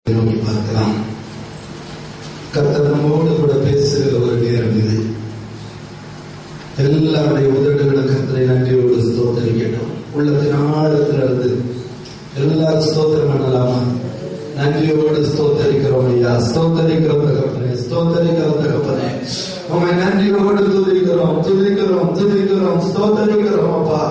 பார்க்கலாம். கர்த்தர் நம்மோடு கூட பேசுகிற ஒரு நேரம் இது. எல்லாருடைய உதடுகளை கர்த்தரை நன்றியோடு ஸ்தோத்தரிக்கட்டும். உள்ளத்தின் ஆழத்திலிருந்து எல்லாரும் ஸ்தோத்திரம் பண்ணலாமா? நன்றியோடு ஸ்தோத்தரிக்கிறோம் ஐயா, ஸ்தோத்தரிக்கிறோம் தகப்பனே, ஸ்தோத்தரிக்கிறோம் தகப்பனே. உண்மை நன்றியோடு துதிக்கிறோம், துதிக்கிறோம், துதிக்கிறோம், ஸ்தோத்தரிக்கிறோம் அப்பா.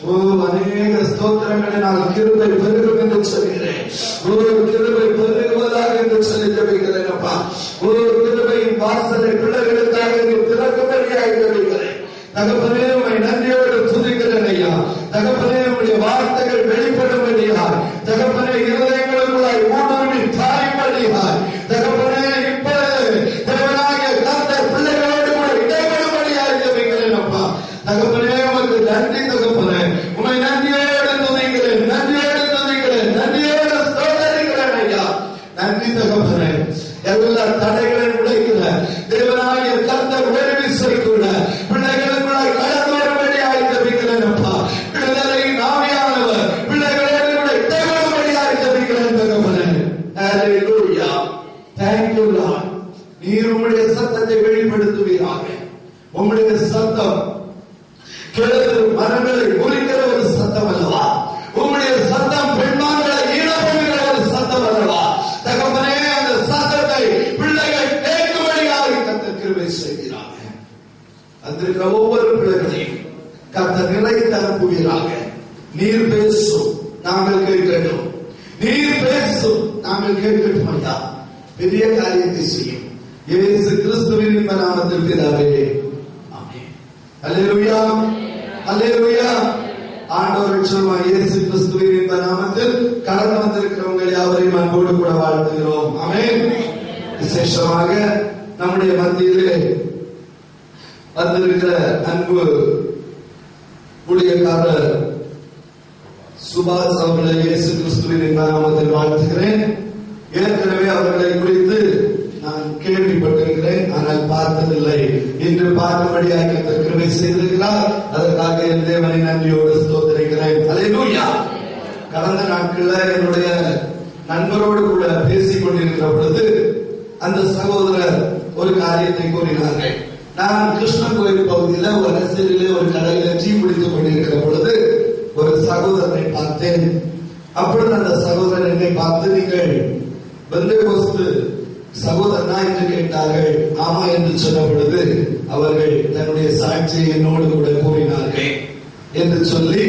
ஓ, அநேக ஸ்தோத்திரங்களை நான் கிருபை பெருகும் என்று சொல்கிறேன். ஓ, கிருபை பெருகுவதாக என்று சொல்லி ஜெபிக்கிறேன் அப்பா. ஓ, கிருபையின் வாசலை பிள்ளைகளுக்காக திறக்கும்படியாக ஜெபிக்கிறேன் தகப்பனே. உண்மை நன்றியோடு துதிக்கிறேன் ஐயா. தகப்பனே, உடைய வார்த்தைகள் வெளிப்படும்படியாய் தகப்பனே, இருதயங்களுக்குள்ளாய் ஊடுருவி பாயும்படியாய் தகப்பனே, இப்பொழுது தேவனாகிய கர்த்தர் பிள்ளைகளோடு கூட இடைபடும்படியாய் ஜெபிக்கிறேன் அப்பா. தகப்பனே, உமக்கு நன்றி தகப்பனே. உம்மை நன்றியோடு துதிக்கிறேன், நன்றியோடு துதிக்கிறேன், நன்றியோடு ஸ்தோத்தரிக்கிறேன் ஐயா. நன்றி தகப்பனே. எல்லா தடைகளையும் உடைக்கிற தேவனாகிய கர்த்தர் ஒரு விசைக்குள்ள பிள்ளைகளுக்குள்ளாய் கடந்து வரும்படியாய் ஜெபிக்கிறேன் அப்பா. விடுதலையின் ஆவியானவர் பிள்ளைகளோடு கூட இடைபடும்படியாய் ஜெபிக்கிறேன் தகப்பனே. ஹல்லேலூயா. Thank you Lord. நீர் உம்முடைய சத்தத்தை வெளிப்படுத்துவீராக. உம்முடைய சத்தம் கிழக்கு மரங்களை முறிக்கிற ஒரு சத்தம் அல்லவா? உம்முடைய சத்தம் பெண்மான்களை ஈடுபடுகிற ஒரு சத்தம் அல்லவா? தகப்பனே, அந்த சத்தத்தை பிள்ளைகள் கேட்கும்படியாக கர்த்தர் கிருபை செய்கிறாங்க. வந்திருக்கிற ஒவ்வொரு பிள்ளைகளையும் கர்த்தர் நிலைத்து அனுப்புவீராக. நீர் பேசும், நாங்கள் கேட்கட்டும். நீர் பேசும், நாங்கள் கேட்கட்டும் ஐயா. பெரிய காரியத்தை செய்யும் இயேசு கிறிஸ்துவின் நாமத்தில் பிதாவே, ஆமென். அல்லேலூயா, அல்லேலூயா. ஆண்டவர் சொல்வார், இயேசு கிறிஸ்துவின் நாமத்தில் கடந்து வந்திருக்கிறவங்க யாவரையும் அன்போடு கூட வாழ்த்துகிறோம். ஆமென். விசேஷமாக நம்முடைய மத்தியிலே வந்திருக்கிற அன்பு ஊழியக்காரர் சுபாஷ் அவர்களை இயேசு கிறிஸ்துவின் நாமத்தில் வாழ்த்துகிறேன். ஏற்கனவே அவர்களை குறித்து நான் கேள்விப்பட்டிருக்கிறேன், ஆனால் பார்த்ததில்லை. இன்று பார்க்கும்படியாக கிருபை செய்திருக்கிறார். அதற்காக என் தேவனை நன்றியோடு ஸ்தோத்திரிக்கிறேன். அல்லேலூயா. கடந்த நாட்களில் என்னுடைய நண்பரோடு கூட பேசிக் கொண்டிருக்கிற பொழுது அந்த சகோதரர் ஒரு காரியத்தை கூறினார்கள். நான் கிருஷ்ணன் கோயில் பகுதியில் ஒரு அரசியலிலே ஒரு கடையில டீ குடித்துக் கொண்டிருக்கிற பொழுது ஒரு சகோதரனை பார்த்தேன். அப்பொழுது அந்த சகோதரன் என்னை பார்த்து, நீங்கள் பெந்தெகோஸ்து சகோதரனா என்று கேட்டார்கள். ஆமா என்று சொன்ன பொழுது அவர்கள் தன்னுடைய சாட்சியை என்னோடு கூட கூறினார்கள் என்று சொல்லி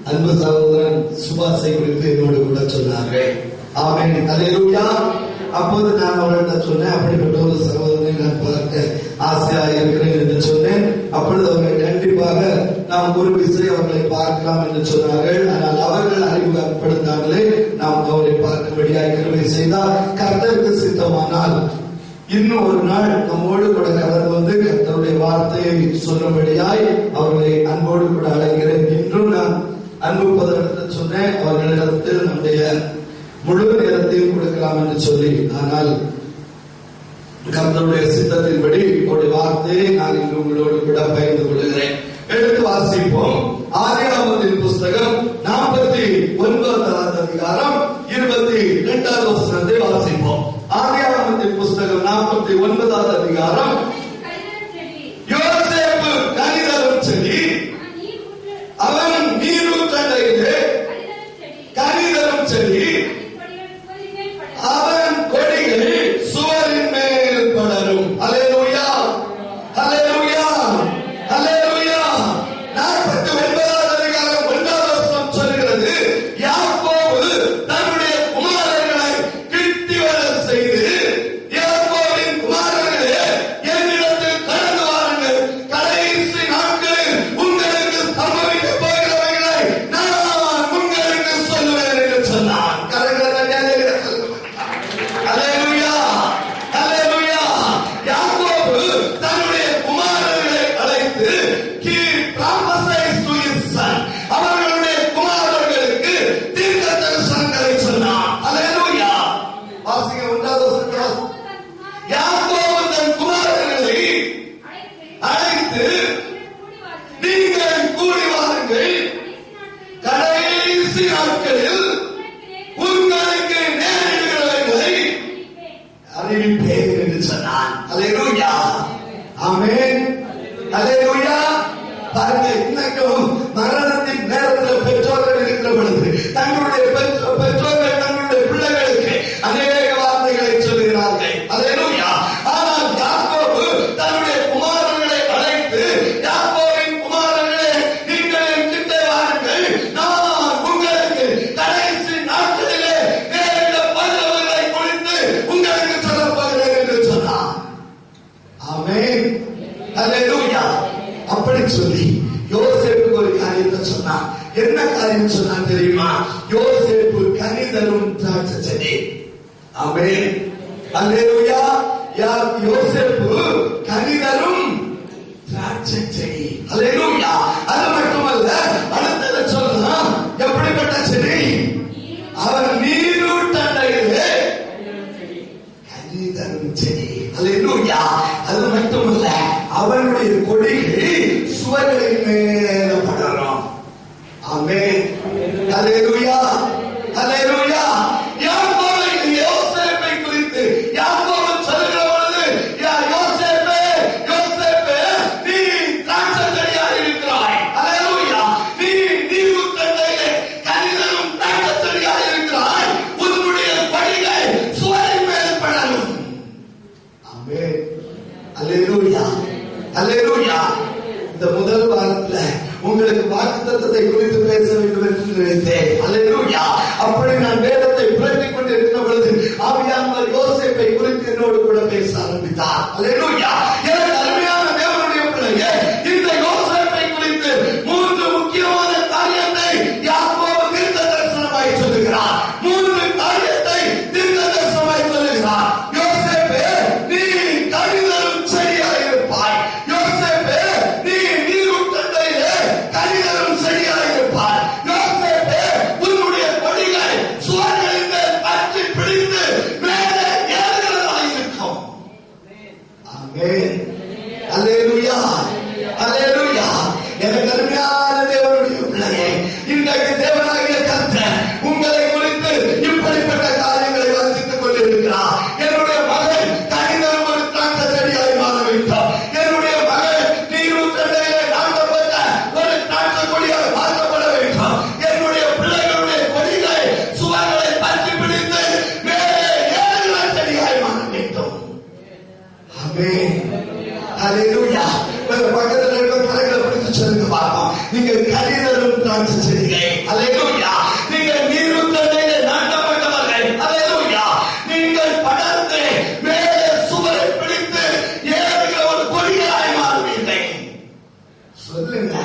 அன்பு சகோதரன் சுபாஷை குறித்து என்னோடு கூட சொன்னார்கள். ஆமென். அல்லேலூயா. அப்போது நான் அவர்களிடம் சொன்னேன், அப்படிப்பட்ட ஒரு சகோதரனை நான் பார்க்க ஆசையாக இருக்கிறேன் என்று சொன்னேன். அப்பொழுது அவர்கள் கண்டிப்பாக நாம் ஒரு விஷயம் அவர்களை பார்க்கலாம் என்று சொன்னார்கள். ஆனால் அவர்கள் அறிமுகப்படுத்தாமலே நாம் அவரை பார்க்கும்படியாக கிருபை செய்தார். கர்த்தருக்கு சித்தமானால் இன்னும் ஒரு நாள் நம்மோடு கூட கடந்து வந்து கர்த்தருடைய வார்த்தையை சொல்லும்படியாய் அவர்களை அன்போடு கூட அழைக்கிறேன். இன்றும் நான் அன்பு பதவிடத்தில் சொன்னேன், அவர்களிடத்தில் நம்முடைய முழு நேரத்தையும் கொடுக்கலாம் என்று சொல்லி. ஆனால் கர்த்தருடைய சித்தத்தின்படி ஒரு வார்த்தையை நான் இன்று உங்களோடு கூட பகிர்ந்து கொள்கிறேன். எடுத்து வாசிப்போம். ஆதியாகமத்தின் புஸ்தகம் 49வது அதிகாரம் 22வது வசனத்தை வாசிப்போம். ஆதியாகமத்தின் புஸ்தகம் 49வது அதிகாரம். யோசேப்பு கனிதரும் செடி, அவன் நீரூற்றண்டையிலே கனிதரும் செடி, அவன் கொடிகள் சுவரின் மேல் படரும். அல்லேலூயா, அல்லேலூயா, அல்லேலூயா. 49வது அதிகாரம் 1வது வசனம் சொல்கிறது, யாக்கோபு தன்னுடைய குமாரர்களை கிட்டி வர செய்து, யாக்கோபின் குமாரர்களே என்னிடம் அல்லேலூயா, ஆமென், அல்லேலூயா. பாருங்க, இன்னைக்கும் மரணத்தின் நேரத்தில் பெற்றோர்கள் இருக்கிற பொழுது தங்களுடைய பெற்றோர்கள் தங்களுடைய பிள்ளைகளுக்கு அநேக வார்த்தைகளை சொல்கிறார்கள். அல்லேலூயா. ஆனால் யாக்கோபு தன்னுடைய குமாரர்களை அழைத்து, யாக்கோபின் குமாரர்களே, நீங்கள் என்கிட்ட வாருங்கள், நான் உங்களுக்கு கடைசி நாட்களிலே நேரிட பருவங்களை குறித்து உங்களுக்கு சொல்லப் போகிறேன் என்று சொன்னார். ஆமென், அல்லேலூயா. அப்படி சொல்லி யோசேப்புக்கு ஒரு காரியத்தை சொன்னார். என்ன காரியம் சொன்னார் தெரியுமா? யோசேப்பு கனிதரும் திராட்சை செடி. ஆமென், அல்லேலூயா. யோசேப்பு கனிதரும் திராட்சை செடி. அல்லேலூயா. அது மட்டுமல்ல, அடுத்தது சொல்லலாம், எப்படிப்பட்ட செடி? அவர் நீரூற்றண்டையிலே கனிதரும் செடி. அல்லேலூயா. அது மட்டுமல்ல, அவனுடைய கொடிகள் சுவர்களின் மேல படரும். ஆமென், அல்லேலூயா, அல்லேலூயா. யோசேப்பை குறித்து யாக்கோபு சொல்லுகிற பொழுது, யோசேப்பே, யோசேப்பே, நீ திராட்சை செடியாக இருக்கிறாய். அல்லேலூயா. நீ நீரூற்றண்டையிலே கனிதரும் திராட்சை செடியாக இருக்கிறாய். உன்னுடைய கொடிகள் சுவரின் மேல் படரும். ஆமென், அல்லேலூயா, அல்லேலூயா. இந்த முதல் வாரத்துல உங்களுக்கு வாக்குத்தத்தத்தை குறித்து பேச வேண்டும் என்று நினைத்தேன். அல்லேலூயா. அப்படி நான் வேதத்தை புரட்டிக் கொண்டிருக்கிற பொழுது ஆவியானவர் யோசேப்பை குறித்து என்னோடு கூட பேச ஆரம்பித்தார். அல்லேலூயா. எனக்கு அருமையான தேவனுடைய பிள்ளையே, இந்த யோசேப்பை குறித்து 3 முக்கியமான காரியத்தை யாக்கோபு தீர்க்க தரிசனமாய் சொல்லுகிறார். 3 காரியத்தை தீர்க்க தரிசனமாய் சொல்லுகிறார். யோசேப்பே, நீ கனிதரும் செடியாய் இருப்பாய். யோசேப்பே, நீ நீரூற்றண்டையிலே கனிதரும் செடியாய் இருப்பாய். யோசேப்பே, உன்னுடைய கொடிகள் சுவர்களின் மேல் பற்றி பிடித்து மேலே ஏறுகிறதாய் இருக்கும். ஆமென், அல்லேலூயா, அல்லேலூயா. எனக்கு அருமையான தேவனுடைய பிள்ளையே, இன்றைக்கு தேவனாகிய கர்த்தர் உங்களை குறித்து இப்படிப்பட்ட காரியங்களை வாசித்துக் கொண்டிருக்கிறார். என்னுடைய மகன் கனிதரும் ஒரு திராட்சை செடியாய் மாற வேண்டும். என்னுடைய மகன் நீரூற்றண்டையிலே நாட்டப்பட்ட ஒரு திராட்சை கொடியாய் மாற்றப்பட வேண்டும். என்னுடைய பிள்ளைகளுடைய கொடிகள் சுவர்களை பற்றி பிடித்து மேலே ஏறுகிற செடியாய் மாற வேண்டும். ஆமென், அல்லேலூயா. பக்கத்தில் இருக்கிற கரைகளை பிடித்து சொல்லுங்க பார்ப்போம். நீங்கள் கனிதரும் திராட்சை செடிகள். அல்லேலூயா. நீங்கள் நீரூற்றண்டையிலே நாட்டப்பட்டவர்கள். அல்லேலூயா. நீங்கள் படர்ந்து மேலே சுவரை பிடித்து ஏறுகிற ஒரு கொடிகளாய் மாறுவீர்கள். சொல்லுங்க,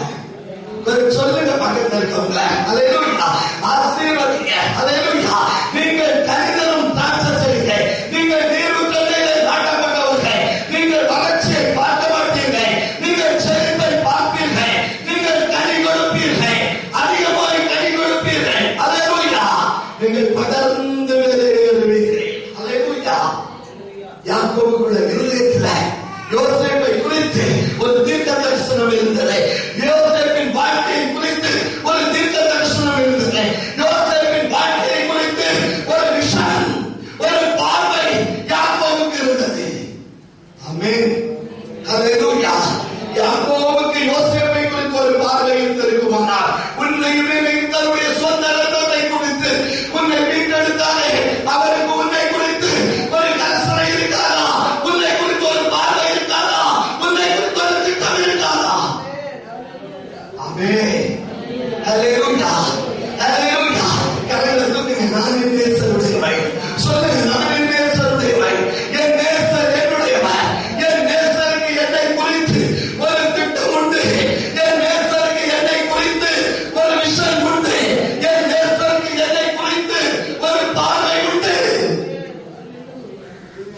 சொல்லுங்க பக்கத்தில் இருக்கவங்கள. அல்லேலூயா. ஆசீர்வதிங்க. அல்லேலூயா. நீங்கள் கனிதரும் திராட்சை செடிகள். நீங்கள் நீரூற்றண்டையிலே நாட்டப்பட்டவர்கள். நீங்கள் வறட்சியை பார்க்க மாட்டீர்கள். நீங்கள் செழிப்பை பார்ப்பீர்கள். நீங்கள் கனி கொடுப்பீர்கள். அதிகமாய் கனி கொடுப்பீர்கள். அல்லேலூயா. நீங்கள் படர்ந்து மேலே ஏறுவீர்கள். அல்லேலூயா. யாக்கோபுடைய இருதயத்தில் யோசேப்பை குறித்து ஒரு தீர்க்க தரிசனம் இருந்தது. யோசேப்பின் வாழ்க்கையை குறித்து ஒரு தீர்க்க தரிசனம் இருந்தது. யோசேப்பின் வாழ்க்கையை குறித்து ஒரு விஷன், ஒரு பார்வை யாக்கோபுக்கு இருந்தது. ஆமென், அல்லேலூயா. யாக்கோபுக்கு யோசேப்பை குறித்து ஒரு பார்வை இருந்திருக்குமானால், உன்னையுமே தன்னுடைய சொந்த ரத்தத்தை குறித்து உன்னை மீட்டெடுத்தாலே அவருக்கு உன்னை குறித்து ஒரு கல்சனை இருக்காதா? உன்னை குறித்து ஒரு பார்வை இருக்காதா? உன்னை குறித்து ஒரு திட்டம் இருக்காதா? ஆமென், அல்லேலூயா, அல்லேலூயா. கரங்களை தூக்குங்க. நான் என் நேசருடையவை. சொல்லுங்க, நான் என் நேசருடையவை. என் நேசர் என்னுடையவர். என் நேசருக்கு என்னை குறித்து ஒரு திட்டம் உண்டு. என் நேசருக்கு என்னை குறித்து ஒரு விஷன் உண்டு. என் நேசருக்கு என்னை குறித்து ஒரு பார்வை உண்டு.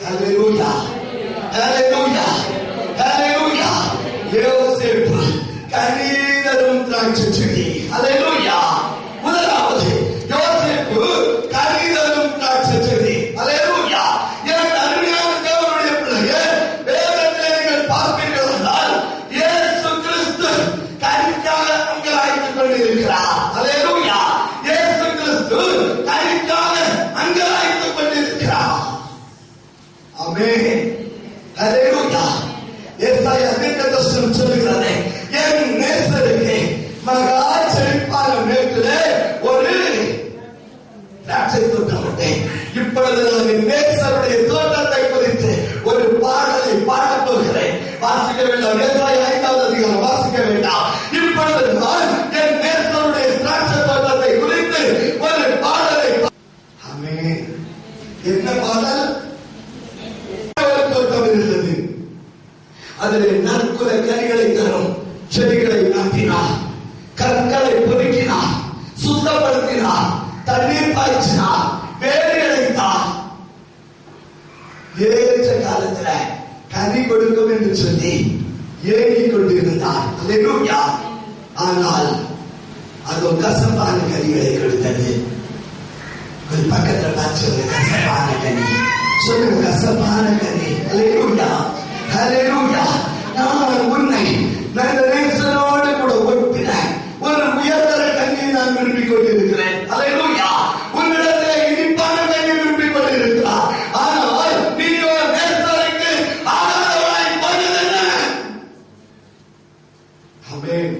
அல்லேலூயா, அல்லேலூயா, அல்லேலூயா. யோசேப்பு கனிதரும் திராட்சை செடி. அல்லேலூயா. முதலாவது யோசேப்பு கனிதரும் திராட்சை செடி. அல்லேலூயா. எனக்கு அருமையான தேவனுடைய பிள்ளையே, வேதத்தை நீங்கள் பார்ப்பீர்கள் என்றால் இயேசு கிறிஸ்து கனிக்காக அங்கலாய்த்துக் கொண்டிருக்கிறார். அல்லேலூயா. இயேசு கிறிஸ்து கனிக்காக அங்கலாய்த்துக் கொண்டிருக்கிறார். ஆமென், ஹல்லேலூயா. ஏசாயா தீர்க்கதரிசனம் சொல்லுகிறது, என் நேசருக்கு மகா செழிப்பான மேட்டிலே ஒரு திராட்சை தோட்டம் உண்டு. இப்பொழுது நான் என் நேசருடைய தோட்டத்தை குறித்து ஒரு பாடலை பாடப் போகிறேன். வாசிக்க வேண்டாம், ஏசாயா 5வது அதிகாரம் வாசிக்க வேண்டாம். இப்பொழுது நான் என் நேசருடைய திராட்சை தோட்டத்தை குறித்து ஒரு பாடலை. ஆமென். என்ன பாடல்? தோட்டம் இருந்தது, அதிலே நற்குல கனிகளை தரும் செடிகளை நாட்டினார், கற்களை பொறுக்கினார், சுத்தப்படுத்தினார், தண்ணீர் பாய்ச்சினார், வேலி அடைத்தார். ஏற்ற காலத்துல கனி கொடுக்கும் என்று சொல்லி ஏங்கிக் கொண்டிருந்தார். அல்லேலூயா. ஆனால் அது கசப்பான கனிகளை கொடுத்தது. பக்கத்தில் பார்த்து கசப்பான கனி சொல்லுங்க, கசப்பான கனி. அல்லேலூயா, ஹல்லேலூயா. நான் உன்னை நல்ல நேசரோடு கூட ஒப்பின ஒரு உயர்தர கனியை நான் விரும்பிக் கொண்டிருக்கிறேன். அல்லேலூயா. உன்னிடத்திலே இனிப்பான கனியை விரும்பிக் கொண்டிருக்கிறார். ஆனால் நீ ஒரு நேசருக்கு ஆகாதவனாய் போனது என்ன? ஆமென்.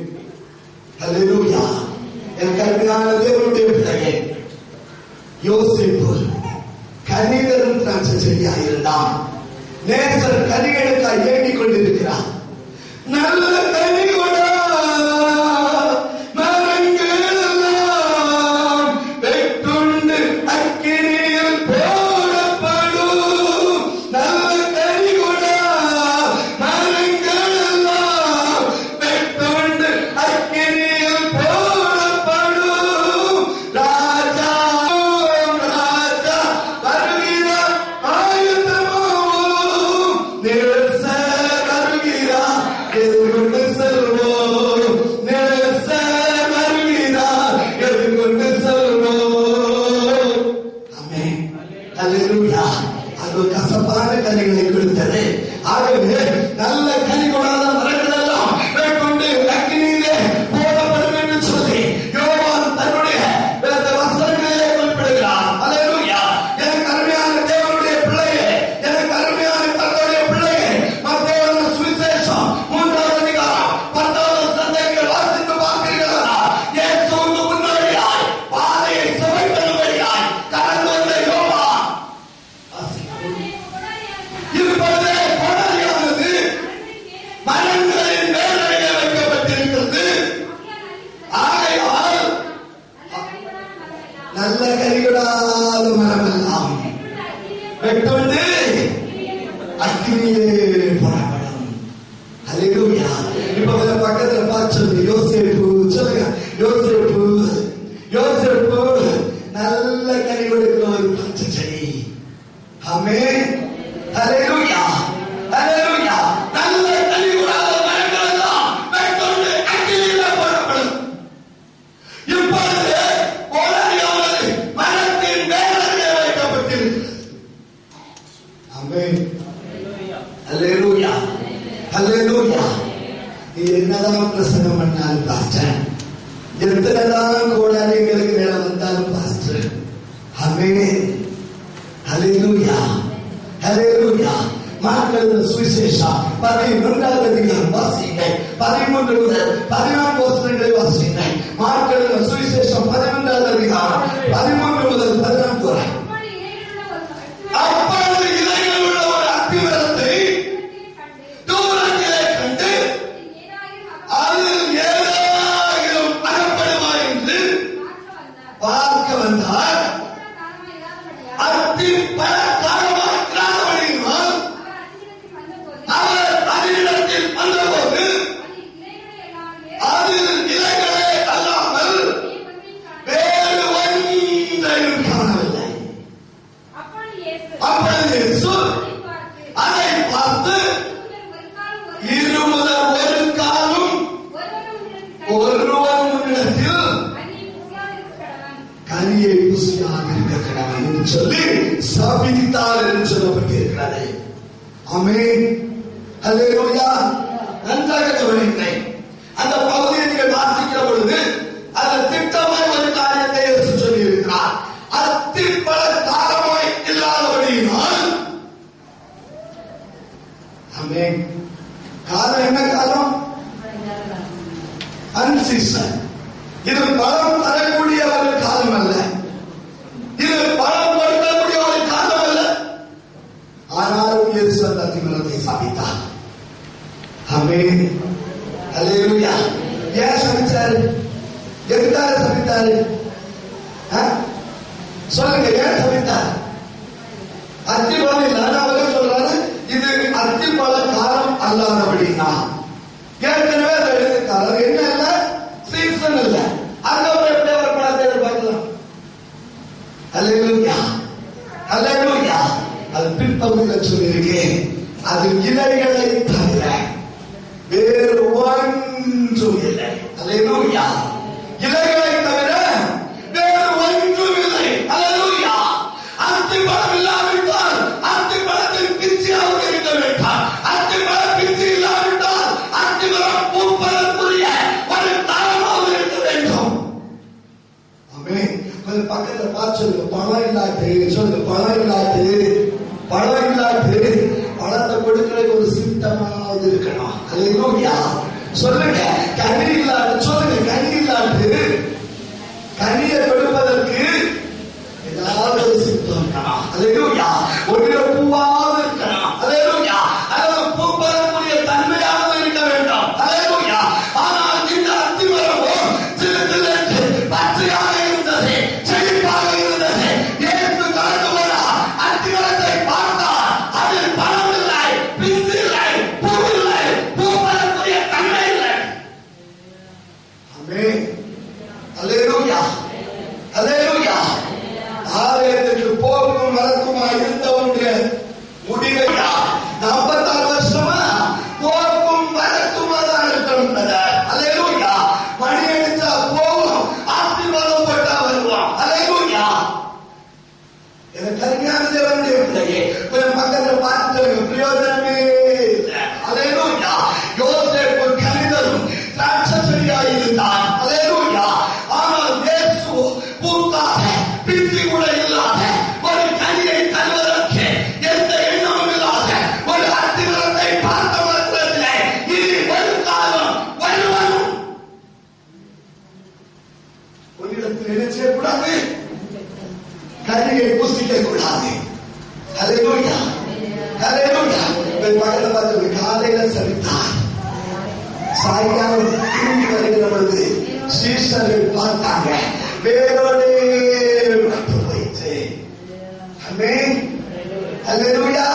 அல்லேலூயா. என் கருமையான தேவனுடைய பிள்ளையே, யோசேப்பு கனிதரும் திராட்சை செடியாக இருந்தான். நேசர் கனிகளுக்காக ஏங்கிக் கொண்டிருக்கிறார். நல்ல கனி கொடா மரங்கள் எல்லாம் வெட்டுண்டு அக்கினியில் போடப்படும். நல்ல கனி கொடா மரங்கள் எல்லாம் வெட்டுண்டு அக்கினியில் போடப்படும். ராஜா ராஜா வருகிறார், ஆயுதமாவோம். நேசர் வருகிறார், எதிர்கொண்டு செல்வோம். நேசர் வருகிறார், எதிர்கொண்டு செல்வோம். ஆமென். அல்லேலூயா. அது கசப்பான கனிகளை கொடுத்தது. ஆகவே நல்ல கனி கொடாத மரங்கள் எல்லாம் மேற்கொண்டு அக்கினியிலே போடப்படும் என்று சொல்லி யோவான் தன்னுடைய வேத வசனங்களிலே குறிப்பிடுகிறார். அல்லேலூயா. எனக்கு அருமையான தேவனுடைய பிள்ளையே, எனக்கு அருமையான கர்த்தருடைய பிள்ளையே, மத்தேயு சுவிசேஷம் 3வது அதிகாரம் 10வது வசனத்தை வாசித்து பார்க்கிறீர்களா? இயேசுவுக்கு முன்னோடியாய் பாதையை சுவைத்தபடியாய் கடந்து வந்த யோவான் இப்பொழுதே கொடரியானது மரங்களின் மேலே வைக்கப்பட்டிருக்கிறது. ஆகையால் நல்ல கனிகளாத மரமெல்லாம் வெட்டுண்டு அக்கினியிலே போடப்படும். அல்லேலூயா. இப்ப பக்கத்துல பார்த்து சொல்லுங்க, யோசேப்பு சொல்லுங்க, யோசேப்பு யோசேப்பு நல்ல கனி கொடுக்கிற ஒரு பச்சை செடி. ஆமென். அல்லேலூயா, அல்லேலூயா. நல்ல கனி கொடாத மரங்கள் எல்லாம் வெட்டுண்டு அக்கினியிலே போடப்படும். இப்பொழுது கொடரியானது மரத்தின் மேலே வைக்கப்பட்டிருக்கிறது. ஆமென். அல்லேலூயா, அல்லேலூயா. நீ என்னதான் பிரசங்கம் பண்ணாலும் பாஸ்டர், எத்தனைதான் கோடாரி எங்களுக்கு மேல வந்தாலும் பாஸ்டர். ஆமென். அல்லேலூயா, அல்லேலூயா. மார்க் சுவிசேஷம் 11வது அதிகாரம் வாசிங்க. 13 முதல் 14 வசனங்களை வாசிங்க. மார்க் சுவிசேஷம் 11வது அதிகாரம் 13 முதல் 14 வரை. அப்பொழுது இலைகள் உள்ள ஒரு அத்திமரத்தை தூரத்திலே கண்டு அதில் ஏதாயிரம் அகப்படுமா என்று பார்க்க வந்தார். அத்தி பல காலமாய் இராதபடியினால் அவர் அதனிடத்தில் வந்தபோது அதில் இலைகளே அல்லாமல் வேறு ஒன்றையும் காணவில்லை. அப்பொழுது இயேசு அதை பார்த்து, இருமுதல் ஒரு காலும் ஒருவன் முன்னிடத்தில் கனியை புசியாக இருக்க கடவன் என்று சொல்லி சபித்தார் என்று சொல்லப்பட்டிருக்கிறது. ஆமென். அல்லேலூயா. நன்றாக கவனியுங்கள். அந்த பகுதியை நீங்கள் வாசிக்கிற பொழுது அதில் திட்டமாய் ஒரு காரியத்தை இயேசு சொல்லி இருக்கிறார். அத்திப்பழ காலமாய் இல்லாதபடியினால் ஆமென். காலம் என்ன காலம்? அன்சீசன். இது பலம் தரக்கூடிய ஒரு காலம் அல்ல, இது பலம் படுத்தக்கூடிய ஒரு காலம் அல்ல. ஆனாலும் இயேசு அந்த அத்திமரத்தை சபித்தார். ஆமென். அல்லேலூயா. ஏன் சபித்தாரு? எதுக்காக சபித்தாரு? சொல்லுங்க, ஏன் சபித்தார்? அத்திப்பழம் இல்லாத சொல்றாரு, இது அத்திப்பழ காலம் அல்லாதபடினா. ஏற்கனவே அதை எழுதிருக்காரு. என்ன இல்ல? சீசன் இல்ல. அங்க எப்படி ஒரு பழத்தை எதிர்பார்க்கலாம்? அல்லேலூயா, அல்லேலூயா. அது பிற்பகுதியில் சொல்லியிருக்கேன், அது இலைகளை தவிர வேறு ஒன்றும் இல்லை. அல்லேலூயா. இலைகளை தவிர வேறு ஒன்றும் இல்லை. அல்லேலூயா. அத்திப்பழம் இல்லாவிட்டால் அத்திப்பழத்தின் பிஞ்சியாக இருக்க வேண்டாம். அத்திப்பழம் பிஞ்சி இல்லாவிட்டால் அத்திப்பழம் பூப்பதற்குரிய ஒரு தரமாக இருக்க வேண்டும். ஆமென். கொஞ்சம் பக்கத்துல பார்த்து சொல்லுங்க, பழம் இல்லாட்டு. சொல்லுங்க, பழம் இல்லாட்டு. பழம் இல்லாட்டு பழத்தை கொடுக்கிறதுக்கு ஒரு சிம்டமாவது இருக்கணும். அல்லேலூயா. சொல்லுங்க, கனி இல்லாட்டு. சொல்லுங்க, கனி இல்லாட்டு. கனியை கொடுப்பதற்கு ஏதாவது ஒரு சிம்டம் இருக்கணும். அல்லேலூயா. ஒரு பூவாவது இருக்கணும். அல்லேலூயா. அதாவது பூ பெறக்கூடிய தன்மையாக இருக்க வேண்டும். அல்லேலூயா. ஆனால் இந்த அத்திமரமோ சில சிலருக்கு பச்சையாக இருந்தது, செழிப்பாக இருந்தது. இயேசு கடந்து போனார். அத்திமரத்தை பார்த்தார். அதில் பழம் இல்லை, பிஞ்சு இல்லை, பூ இல்லை, பூ பெறக்கூடிய தன்மை இல்லை. ஆமென். அல்லேலூயா, அல்லேலூயா. ஆலயத்துக்கு போகும் வரக்குமா இருந்தவனுடைய முடிவையா 44 வருஷமா போக்கும் வரக்குமா தான் இருக்கணும். அல்லேலூயா. மணி அடிச்சா போகும், ஆசீர்வாதம் போட்டா வருவான். அல்லேலூயா. எனக்கு கருமையான தேவனுடைய பிள்ளையே, கொஞ்சம் பக்கத்துல பார்த்து பிரயோஜனமே இல்லை. அல்லேலூயா. யோசேப்பு கனிதரும் திராட்சை செடியாய் இருந்தான். அல்லேலூயா. ஆனால் இயேசு பூக்காக பிஞ்சி கூட இல்லாத ஒரு கனியை தருவதற்கு எந்த எண்ணமும் இல்லாத ஒரு அத்திமரத்தை பார்த்த மாத்திரத்திலே இனி ஒரு காலம் வருவரும் உன்னிடத்தில் என்ன செய்யக்கூடாது? கனியை புசிக்க கூடாது. அல்லேலூயா, அல்லேலூயா. பக்கத்துல பார்த்து காலையில சபித்தார். சாயங்காலம் திரும்பி வருகிற பொழுது சீஷர்கள் பார்த்தாங்க, வேரோடே பட்டு போயிற்று. ஆமென். அல்லேலூயா.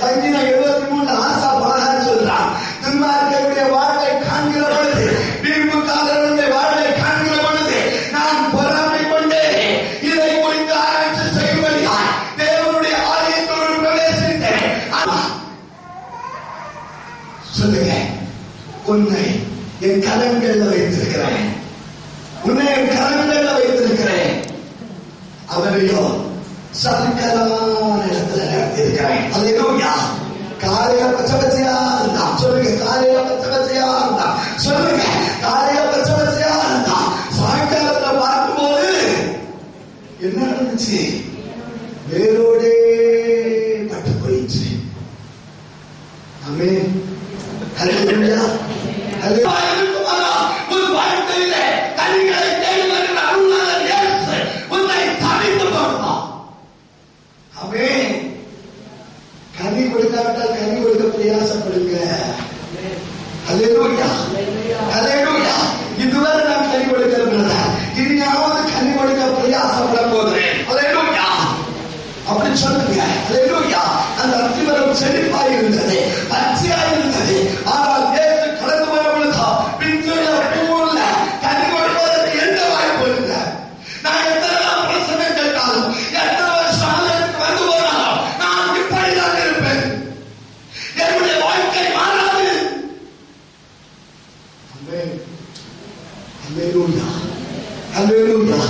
சங்கீதம் 73 ஆசா பாடல் சொல்றான், துன்மார்க்கருடைய வாழ்வை காண்கிற பொழுது, வீம்புக்காரருடைய வாழ்வை காண்கிற பொழுது நான் பொறாமை கொண்டே இதை குறித்து ஆராய்ச்சி செய்யும்படியாய் தேவனுடைய ஆலயத்தோடு பிரவேசித்தேன். சொல்லுங்க, உன்னை என் கரங்கள்ல வைத்திருக்கிறேன், உன்னை என் கரங்கள்ல வைத்திருக்கிறேன். அவரையோ சகலமான இடத்துல நடத்திருக்கிறேன். அல்லேலூயா. காலையில பச்சை பச்சையா இருந்தா சொல்லுங்க, காலையில பச்சை பச்சையா இருந்தா சொல்லுங்க, காலையில பச்சை பச்சையா இருந்தா சாயங்காலத்துல பார்க்கும்போது என்ன நடந்துச்சு? வேரோடே பட்டு போயிடுச்சு. ஆமென். அல்லேலூயா. ஒரு வாழ்க்கையிலே கனிகளை தேடி வருகிற அருளாளர் இயேசு உன்னை தவித்து போடுவார். ஆமென். கனி கொடுக்காவிட்டால் கனி கொடுக்க பிரயாசப்படுங்க. அல்லேலூயா, அல்லேலூயா. இதுவரை நான் கனி கொடுக்கிறேன், இனியாவது கனி கொடுக்க பிரயாசப்பட போகிறேன். அல்லேலூயா. அப்படி சொல்லுங்க. அல்லேலூயா. அந்த அத்திமரம் செழிப்பாய் இருந்தது, பச்சையாய் இருந்தது. ஆனால் இயேசு கடந்து வர பொழுது பிஞ்சுள்ள பூவுள்ள கனி கொடுப்பதற்கு எந்த வாய்ப்பு இல்லை. நான் எத்தனை பிரசங்கம் கேட்டாலும், எத்தனை வருஷம் ஆலயத்துக்கு வந்து போனாலும் நான் இப்படிதான் இருப்பேன். என்னுடைய வாழ்க்கை மாறாது. ஆமென். அல்லேலூயா, அல்லேலூயா.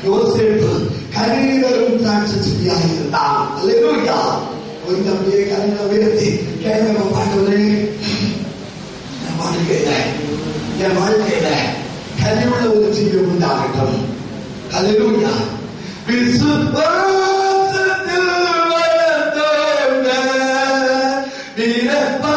யோசேப்பு கனிதரும் திராட்சை செடியாக இருந்தான். அல்லேலூயா. கொஞ்சம் அப்படியே கரையில உயர்த்தி கேட்க பாண்டவரே, என் வாழ்க்கையில கனிவுள்ள ஒரு ஜீவம் உண்டாகட்டும். அல்லேலூயா. விசுவாசத்தில் வளர்ந்தோங்க வீரப்பா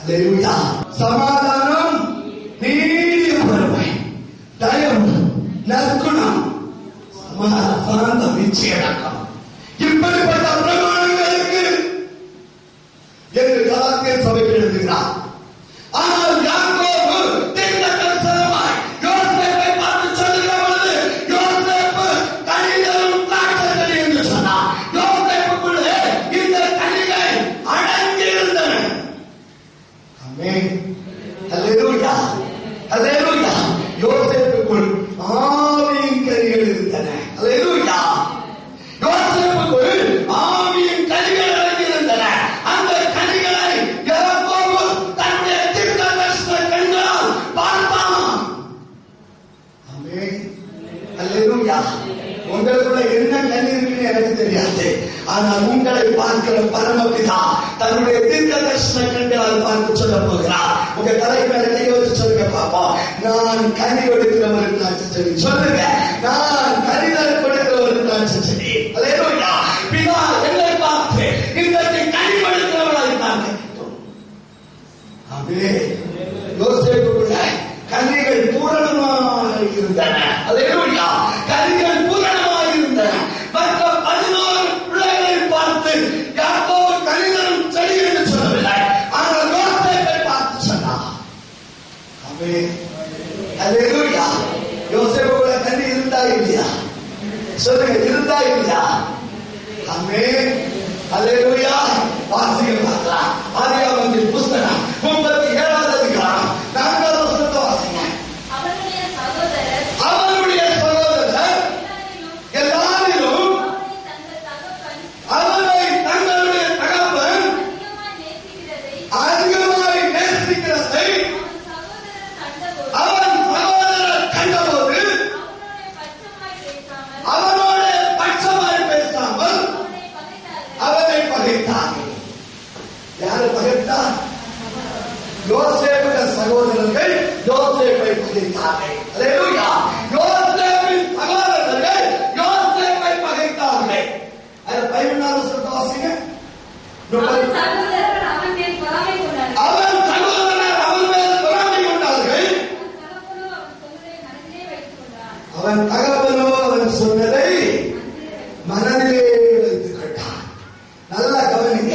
அல்லேலூயா. சமாதானம், நீடிய பொறுமை, தயவு, நற்குணம், சாந்தம், நிச்சயடக்கம், இப்படிப்பட்ட பிரமாணங்களுக்கு என்று கலாத்தியர் சபைக்கு எழுதுகிறார். ஆனால் யாக்கோபு தீர்க்கதரிசனமாய் யோசேப்பை பார்த்து சொல்லுகிற பொழுது, யோசேப்பு கனிகளும் திராட்சைகள் என்று சொன்னார். யோசேப்புக்குள்ளே இந்த கனிகள் அடங்கி இருந்தன. ஆமென். அல்லேலூயா, அல்லேலூயா. யோசேப்புக்குள் ஆவியின் கனிகள் இருந்தன. அல்லேலூயா. யோசேப்புக்குள் ஆவியின் கனிகள் அடங்கி இருந்தன. அந்த கனிகளை யாக்கோபு தன்னுடைய தீர்க்கதரிசன கண்களால் பார்த்தான். ஆமென். அல்லேலூயா. உங்களுக்குள்ள என்ன கனி இருக்குன்னு எனக்கு தெரியாது. ஆனால் உங்களை பார்க்கிற பரமபிதா தன்னுடைய தீர்க்கதரிசன கண்களால் பார்த்து சொல்ல போகிறார். உங்க தலைமையில கையை வச்சு சொல்லுங்க பாப்பா, நான் கனி கொடுக்கிற ஒரு திராட்சை செடி. சொல்லுங்க, நான் கனிதல் கொடுக்கிற ஒரு திராட்சை செடி. அல்லேலூயா. பிதா என்னை பார்த்து இன்றைக்கு கனி கொடுக்கிறவர்களாக பார்க்கிறோம். ஆமென். யோசேப்புக்குள்ள கனிகள் பூரணமாக இருந்தன. அல்லேலூயா. கனிகள் பூரணமாக இருந்தன. மற்ற 11 பிள்ளைகளை பார்த்து யாக்கோபு கனிதலும் செடி என்று சொல்லவில்லை. ஆனால் யோசேப்பை பார்த்து சொன்னார். ஆமென். அல்லேலூயா. யோசேப்புக்குள்ள கனி இருந்தா இல்லையா? சொல்லுங்க, இருந்தா இல்லையா? ஆமென். அல்லேலூயா. வாசிக்க பார்க்கலாம். ஆதியாகமத்தின் புஸ்தகம் 37வது அதிகாரம் 4வது வசனத்தை வாசிங்க. அவருடைய சகோதரர் எல்லாரிலும் அவரை தங்களுடைய தகப்பன் அதிகமாய் நேசிக்கிறதை அவன் சகோதரர் கண்டபோது அவனோட பட்சமாய் பேசாமல் அவனை பகைத்தார்கள். யாரு பகைத்தார்? யோசேப்புடைய சகோதரர்கள் யோசேப்பை பகைத்தார்கள். அல்லேலூயா. யோசேப்பின் சகோதரர்கள் யோசேப்பை பகைத்தார்கள். அது 11வது வசனத்தை வாசிங்க. அவன் சகோதரர் அவன் மேல் பொறாமை கொண்டார்கள். அவன் தகப்பனோ அவன் சொன்னதை மனதிலே வைத்துக் கொண்டான். நல்லா கவனிங்க.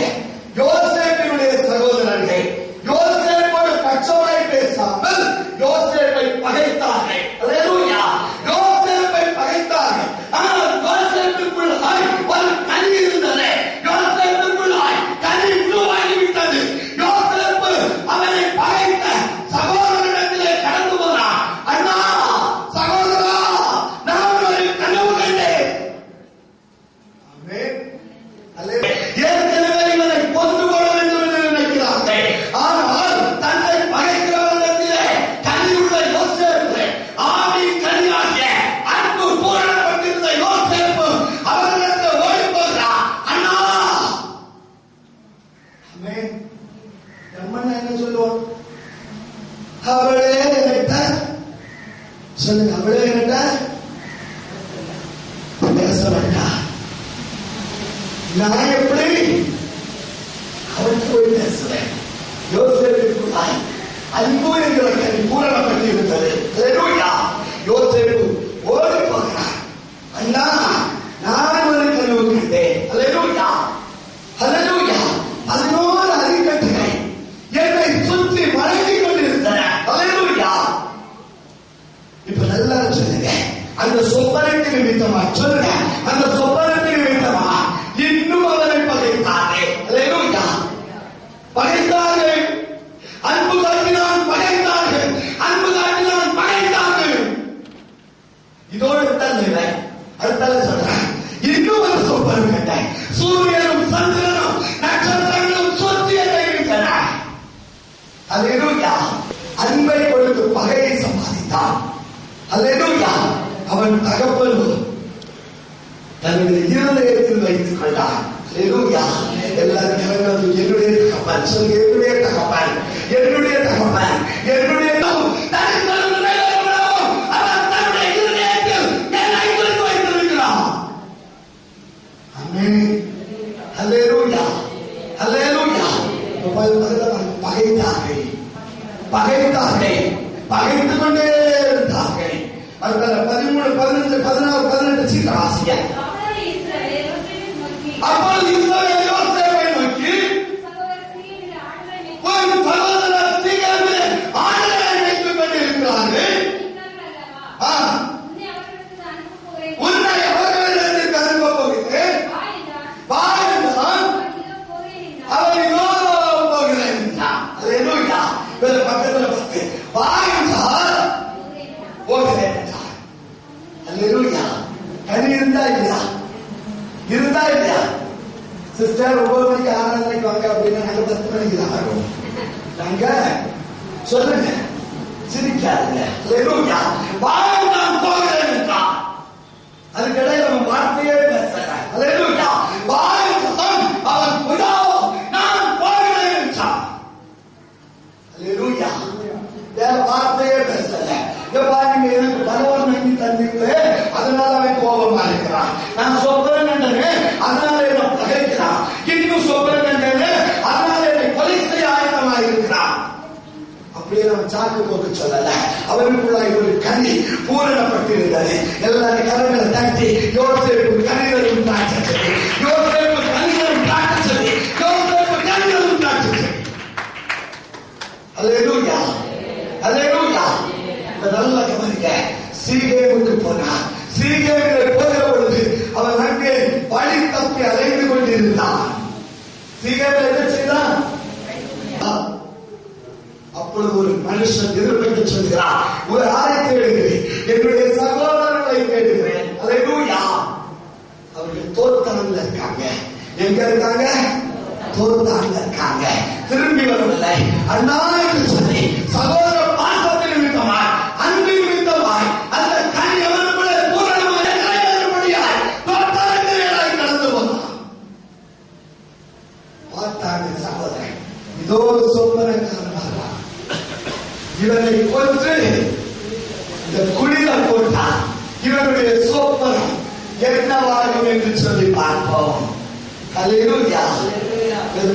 யோசேப்பினுடைய சகோதரர்கள் யோசேப்போடு பட்சமாய் பேசாமல் யோசேப்பை பகைத்தார்கள். அல்லேலூயா. யோசேப்பை பகைத்தார்கள். ஆனால் யோசேப்புக்குள்ளாய் ஒரு கனி இருந்தது. யோசேப்புக்குள்ளாய் கனி உருவாகிவிட்டது. யோசேப்பு அவனை பகைத்த சகோதரனிடத்திலே கடந்து போனான். அண்ணா, சகோதரா, நான் ஒரு கனவு கண்டேன். ஆமென். அல்லேலூயா. ஏற்கனவே இவனை கொண்டு போட வேண்டும் என்று நினைக்கிறார்கள். ஆனால் தன்னை பகைக்கிறவரிடத்திலே கனியுள்ள யோசேப்பு, ஆவியின் கனியாகிய அன்பு பூரணப்பட்டிருந்த யோசேப்பு அவரிடத்தில் ஓடி போகிறார். அண்ணா. ஆமென். நம்மன்னா என்ன சொல்லுவோம்? அவளே என்கிட்ட சொல்லுங்க, அவளே என்கிட்ட பேச வேண்டாம். நான் எப்படி அவருக்கு போய் பேசுவேன்? யோசேப்புக்குள்ளாய் அன்பு என்கிற கனி பூரணப்பட்டு இருந்தது. அல்லேலூயா. யோசேப்பு ஓடி போகிறார். அண்ணா, நான் ஒரு கனவு கண்டேன். அல்லேலூயா. அல்லேலூயா. 11 அரிக்கட்டுகள் என்னை சுற்றி வழங்கிக் கொண்டிருந்தன. அல்லேலூயா. இப்ப நல்லா சொல்லுங்க, அந்த சொப்பனத்தின் நிமித்தமா சொல்லுங்க, அந்த சொப்பனத்தின் நிமித்தமா இன்னும் அவனை பகைத்தார்கள். அல்லேலூயா. பகைத்தார்கள். அன்பு காட்டினான், பகைத்தார்கள். அன்பு காட்டினான், பகைத்தார்கள். இதோடு இல்லை. அடுத்தால சொல்றேன், இன்னும் ஒரு சொப்பனம் கண்டேன். சூரியனும் சந்திரனும் நட்சத்திரங்களும் சுற்றி என்னை விட்டன. அல்லேலூயா. அன்பை கொடுத்து பகையை சம்பாதித்தான். அல்லேலூயா. அவன் தகப்பன் தன்னுடைய இருதயத்தில் வைத்துக் கொண்டான். அல்லேலூயா. எல்லாரும் என்னுடைய தகப்பன் சொல்லுங்க, என்னுடைய தகப்பன், என்னுடைய தகப்பன், என்னுடைய தன்னுடைய இருதயத்தில் என்னை குறித்து வைத்திருக்கிறான். ஆமென். அல்லேலூயா. அல்லேலூயா. பகைத்தார்கள். பகைத்தார்கள், பகைத்துக் கொண்டே இருந்தார்கள். 13, 15, 16, 18 சீக்கிரம் ஆசிய. அப்பொழுது இஸ்ரவேல் யோசேப்பை நோக்கி, உன் சகோதரர் சீகேமிலே ஆடுகளை மேய்த்துக் கொண்டிருக்கிறார்கள், உன்னை அவர்களிடத்திற்கு அனுப்ப போகிறேன், வா என்றான். அவன் இதோ போகிறேன் என்றான். அல்லேலூயா. பக்கத்தில் பார்த்து வா என்றால் போகிறேன் என்றான். அல்லேலூயா. கனி இருந்தா இல்லையா? இருந்தா இல்லையா? சிஸ்டர் 9 மணிக்கு 6 மணிக்கு வாங்க அப்படின்னா நாங்க 10 மணிக்கு தான் வரோம். நாங்க சொல்லுங்க, சிரிக்காதுங்க. அல்லேலூயா. வா நான் போகிறேன் என்றான். அதுக்கிடையில் அவன் வார்த்தையே பேசுறான். அல்லேலூயா. வா என்றான். அவன் புதா நான் போகிறேன் என்றான். அல்லேலூயா. வேற வார்த்தையே பேசல. நீங்க எனக்கு பலவன் வாங்கி தந்தீங்களே, அதனால அவன் கோபமா இருக்கிறான். நான் சொல்றேன் என்றே அதனால என்ன பகைக்கிறான். இன்னும் சொல்றேன் என்றே அதனால என்னை கொலை செய்ய ஆயத்தமா இருக்கிறான். அப்படியே நம்ம சாக்கு போக்கு சொல்லல. அவருக்குள்ளாய் ஒரு கனி பூரணப்பட்டிருந்தது. எல்லாரும் கரங்களை தட்டி யோசேப்பு கனிதரும் காட்சி, யோசேப்பு கனிதரும் காட்சி, யோசேப்பு கனிதரும் காட்சி. அல்லேலூயா. அல்லேலூயா. நல்ல கவனிக்க. சீகேமுக்கு போனான். சீகேமிலே போகிற பொழுது அவன் அங்கே வழி தப்பி அலைந்து கொண்டிருந்தான். சீகேமில் என்ன செய்தான்? அப்பொழுது ஒரு மனுஷன் எதிர்ப்பு சொல்கிறார், ஒரு ஆரை தேடுகிறேன், என்னுடைய சகோதரர்களை தேடுகிறேன். அல்லேலூயா. அவர்கள் தோத்தான்ல இருக்காங்க. எங்க இருக்காங்க? தோத்தான்ல இருக்காங்க. திரும்பி வரவில்லை. அண்ணா என்று சொல்லி சகோதர பாசத்தின் நிமித்தமாய், அன்பின் நிமித்தமாய் அந்த கனி அவருக்குள்ளே பூரணமாக நிறைவேறும்படியாய் தோத்தானுக்கு கடந்து போனான். பார்த்தாங்க சகோதரன், இதோ சொப்பனக்காரனாக இவனை கொன்று இந்த குழியில போட்டான். இவனுடைய சொப்பனம் என்னவாகும் என்று சொல்லி பார்ப்போம். அல்லேலூயா.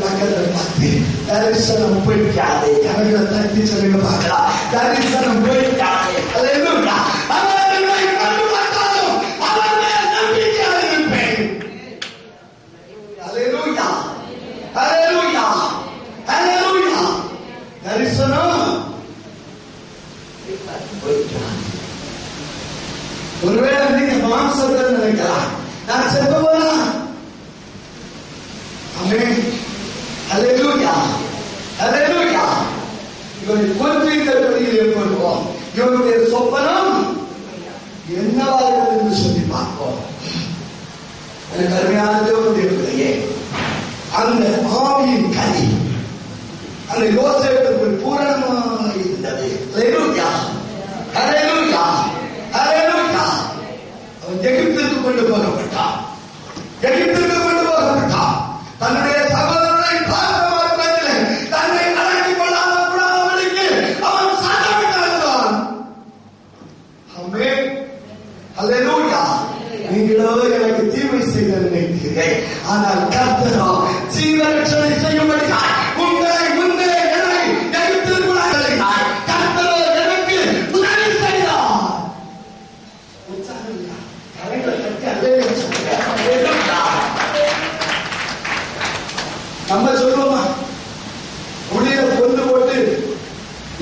பக்கத்தில் பார்த்து தரிசனம் போய்க்காதே. கரங்களை தட்டி சொல்லுங்க பார்க்கலாம். தரிசனம் போய்க்காதே. அல்லேலூயா. அவர்களை கண்டு பார்த்தாலும் அவர் மேல் நம்பிக்கையாக இருப்பேன். அல்லேலூயா. அல்லேலூயா. அல்லேலூயா. தரிசனம் ஒருவேளை நீங்க மாம்சத்தில் நினைக்கலாம், நான் செத்து போனா. ஆமென். அல்லேலூயா. அல்லேலூயா. இவனை கொன்று இந்த வழியிலே போடுவோம். இவனுடைய சொப்பனம் என்னவாக என்று சொல்லி பார்ப்போம். எனக்கு அருமையான தேவனுடைய பிள்ளையே, அந்த ஆவியின் கனி அந்த யோசேப்புக்கு பூரணமாக இருந்தது. அல்லேலூயா. அல்லேலூயா. அல்லேலூயா. அவன் எகிப்துக்கு கொண்டு போகப்பட்டான். எகிப்துக்கு கொண்டு போகப்பட்டான். தன்னுடைய சகோதரனை பார்த்த மாத்திரத்திலே தன்னை அடக்கிக் கொள்ளாமல் கூடாதபடிக்கு அவன் சட்டமிட்டான். ஆமென். அல்லேலூயா. நீங்களோ எனக்கு தீமை செய்த நினைத்தீர்கள், ஆனால் கர்த்தரோ ஜீவரட்சணை செய்யும்படியாய் உங்களை முன்னே என்னை எகிப்திற்குள் அழைத்தார். கர்த்தரோ எனக்கு உதவி செய்தார். உற்சாகமில்லை. கரைகளை கட்டி அல்லேலூயா சொல்லுங்க. அல்லேலூயா. நம்ம சொல்லுவோமா? முடியில கொண்டு போட்டு